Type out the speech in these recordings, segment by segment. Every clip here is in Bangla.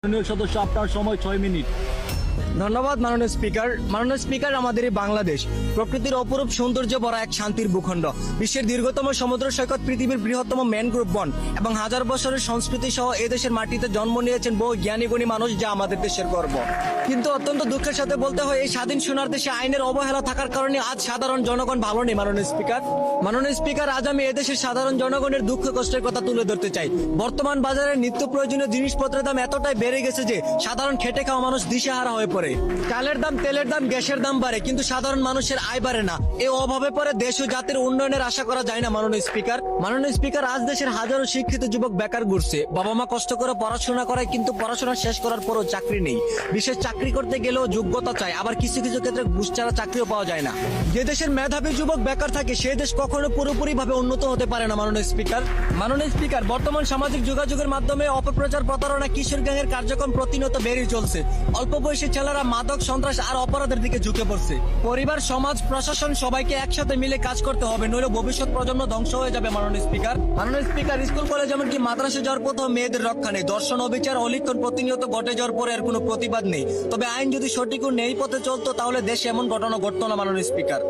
মাননীয় সদস্য, আপনার সময় 6 মিনিট। ধন্যবাদ মাননীয় স্পিকার। মাননীয় স্পিকার, আমাদের এই বাংলাদেশ প্রকৃতির অপরূপ সৌন্দর্য ভরা এক শান্তির ভূখণ্ড। বিশ্বের দীর্ঘতম সমুদ্র সৈকত, পৃথিবীর বৃহত্তম ম্যানগ্রোভ বন এবং হাজার বছরের সংস্কৃতি সহ এদেশের মাটিতে জন্ম নিয়েছেন বহু জ্ঞানী গুণী মানুষ, যা আমাদের দেশের গর্ব। কিন্তু অত্যন্ত দুঃখের সাথে বলতে হয়, এই স্বাধীন সোনার দেশে আইনের অবহেলা থাকার কারণে আজ সাধারণ জনগণ ভালো নেই। মাননীয় স্পিকার, আজ আমি এদেশের সাধারণ জনগণের দুঃখ কষ্টের কথা তুলে ধরতে চাই। বর্তমান বাজারে নিত্য প্রয়োজনীয় জিনিসপত্রের দাম এতটাই বেড়ে গেছে যে সাধারণ খেটে খাওয়া মানুষ দিশেহারা হয়ে পড়ে। চালের দাম, তেলের দাম, গ্যাসের দাম বাড়ে, কিন্তু সাধারণ মানুষের আয় বাড়ে না। এই অভাবে পরে দেশ ও জাতির উন্নয়নের আশা করা যায় না। মাননীয় স্পিকার, আজ দেশের হাজারো শিক্ষিত যুবক বেকার ঘুরছে। বাবা মা কষ্ট করে পড়াশোনা করায়, কিন্তু পড়াশোনা শেষ করার পরও চাকরি নেই। বিশেষ চাকরি করতে গেলেও যোগ্যতা চাই, আবার কিছু কিছু ক্ষেত্রে ঘুষ ছাড়া চাকরিও পাওয়া যায় না। যে দেশের মেধাবী যুবক বেকার থাকে, সে দেশ কখনো পুরোপুরি ভাবে উন্নত হতে পারে না। মাননীয় স্পিকার, বর্তমান সামাজিক যোগাযোগের মাধ্যমে অপপ্রচার, প্রতারণা, কিশোর গ্যাংয়ের কার্যক্রম প্রতিনিয়ত বেড়ে চলছে। অল্প বয়সী ছেলেরা মাদক, সন্ত্রাস আর অপরাধের দিকে ঝুঁকে পড়ছে। পরিবার, সমাজ, প্রশাসন সবাইকে একসাথে মিলে কাজ করতে হবে, নইলে ভবিষ্যৎ প্রজন্ম ধ্বংস হয়ে যাবে। মাননীয় স্পিকার, স্কুল কলেজ এমনকি মাদ্রাসা যাওয়ার কোথাও মেয়েদের রক্ষা নেই। দর্শন, অবিচার, অলিখন প্রতিনিয়ত ঘটে যাওয়ার পরে এর কোনো প্রতিবাদ নেই। তবে আইন যদি সঠিক ও ন্যায় পথে চলতো, তাহলে দেশে এমন ঘটনা ঘটতো না। মাননীয় স্পিকার,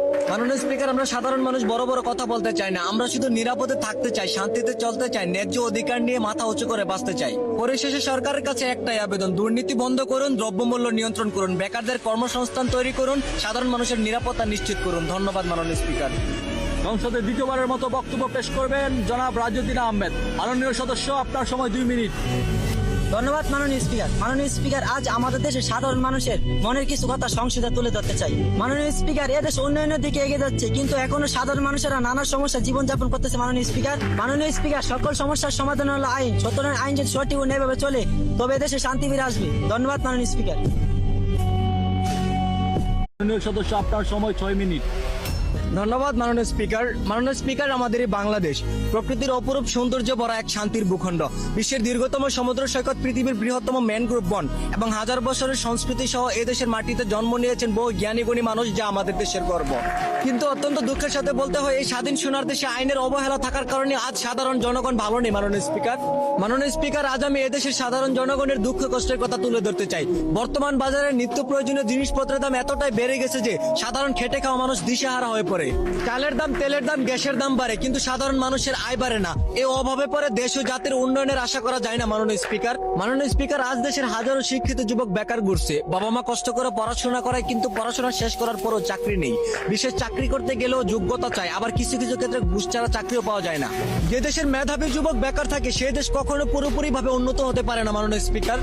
আমরা সাধারণ মানুষ বড় বড় কথা বলতে চাই না। আমরা শুধু নিরাপদে থাকতে চাই, শান্তিতে চলতে চাই, ন্যায্য অধিকার নিয়ে মাথা উঁচু করে বাঁচতে চাই। পরিশেষে সরকারের কাছে একটাই আবেদন: দুর্নীতি বন্ধ করুন, দ্রব্যমূল্য নিয়ন্ত্রণ করুন, বেকারদের কর্মসংস্থান তৈরি করুন, সাধারণ মানুষের নিরাপত্তা নিশ্চিত করুন। ধন্যবাদ মাননীয় স্পিকার। সংসদে দ্বিতীয়বারের মতো বক্তব্য পেশ করবেন জনাব রাজউদ্দিন আহমেদ। মাননীয় সদস্য, আপনার সময় 2 মিনিট। ধন্যবাদ মাননীয় স্পিকার, আজ আমাদের দেশের সাধারণ মানুষের মনের কিছু কথা সংসদে তুলে ধরতে চাই। মাননীয় স্পিকার, এদেশ উন্নয়নের দিকে এগিয়ে যাচ্ছে, কিন্তু এখনো সাধারণ মানুষেরা নানা সমস্যা জীবনযাপন করতেছে। মাননীয় স্পিকার, সকল সমস্যার সমাধান হলো আইন। সুতরাং আইন যদি সঠিক ও ন্যায়ভাবে চলে, তবে দেশে শান্তি ফিরে আসবে। ধন্যবাদ মাননীয় স্পিকার। মাননীয় সদস্য, আপনার সময় 6 মিনিট। ধন্যবাদ মাননীয় স্পিকার, আমাদের এই বাংলাদেশ প্রকৃতির অপরূপ সৌন্দর্য ভরা এক শান্তির ভূখণ্ড। বিশ্বের দীর্ঘতম সমুদ্র সৈকত, পৃথিবীর বৃহত্তম ম্যানগ্রোভ বন এবং হাজার বছরের সংস্কৃতি সহ এদেশের মাটিতে জন্ম নিয়েছেন বহু জ্ঞানী গুণী মানুষ, যা আমাদের দেশের গর্ব। কিন্তু অত্যন্ত দুঃখের সাথে বলতে হয়, এই স্বাধীন সোনার দেশে আইনের অবহেলা থাকার কারণে আজ সাধারণ জনগণ ভালো নেই। মাননীয় স্পিকার, আজ আমি এদেশের সাধারণ জনগণের দুঃখ কষ্টের কথা তুলে ধরতে চাই। বর্তমান বাজারে নিত্য প্রয়োজনীয় জিনিসপত্রের দাম এতটাই বেড়ে গেছে যে সাধারণ খেটে খাওয়া মানুষ দিশেহারা হয়ে পড়ে। চালের দাম, তেলের দাম, গ্যাসের দাম বাড়ে, কিন্তু সাধারণ মানুষের আয় বাড়ে না। এই অভাবে পরে দেশ ও জাতির উন্নয়নের আশা করা যায় না। মাননীয় স্পিকার, আজ দেশের হাজারো শিক্ষিত যুবক বেকার ঘুরছে। বাবা মা কষ্ট করে পড়াশোনা করায়, কিন্তু পড়াশোনা শেষ করার পরও চাকরি নেই। বিশেষ চাকরি করতে গেলেও যোগ্যতা চাই, আবার কিছু কিছু ক্ষেত্রে ঘুষ ছাড়া চাকরিও পাওয়া যায় না। যে দেশের মেধাবী যুবক বেকার থাকে, সে দেশ কখনো পুরোপুরি ভাবে উন্নত হতে পারে না। মাননীয় স্পিকার।